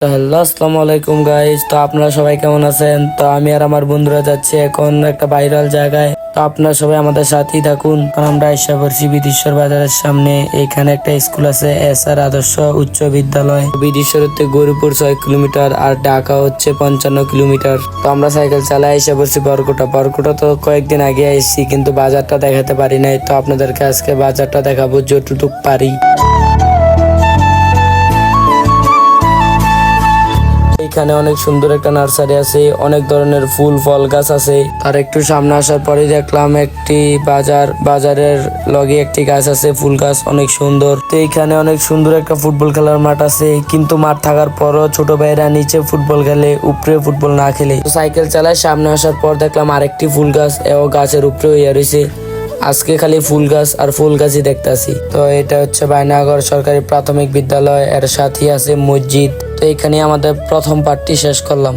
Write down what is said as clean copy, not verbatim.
তো হ্যালো, আসসালামু আলাইকুম গাইস। তো আপনারা সবাই কেমন আছেন? তো আমি আর আমার বন্ধুরা যাচ্ছি এখন একটা ভাইরাল জায়গায়। তো আপনারা সবাই আমাদের সাথেই থাকুন। কারণ আমরা এসে পড়ছি বিদেশ্বর বাজারের সামনে। এখানে একটা স্কুল আছে, এসআর আদর্শ উচ্চ বিদ্যালয়। বিদেশ্বর হচ্ছে গৌরীপুর 6 কিলোমিটার আর ঢাকা হচ্ছে 55 কিলোমিটার। তো আমরা সাইকেল চালায় এসে পড়ছি বরকুটা তো কয়েকদিন আগে এসেছি, কিন্তু বাজারটা দেখাতে পারি নাই। তো আপনাদেরকে আজকে বাজারটা দেখাবো যতটুকু পারি। এখানে অনেক সুন্দর একটা নার্সারি আছে, অনেক ধরনের ফুল ফল গাছ আছে। আর একটু সামনে আসার পরে দেখলাম একটি বাজারের লগে একটি গাছ আছে, ফুল গাছ অনেক সুন্দর। তো এখানে অনেক সুন্দর একটা ফুটবল খেলার মাঠ আছে, কিন্তু মাঠ থাকার পরও ছোট ভাইরা নিচে ফুটবল খেলে, উপরে ফুটবল না খেলে। তো সাইকেল চালায় সামনে আসার পর দেখলাম আরেকটি ফুল গাছ, এও গাছের উপরে হইয়া রয়েছে। আজকে খালি ফুল গাছ আর ফুল গাছই দেখতেছি। তো এটা হচ্ছে বাইনাগর সরকারি প্রাথমিক বিদ্যালয়, এর সাথেই আছে মসজিদ। তো এখানে আমাদের প্রথম পার্টটি শেষ করলাম।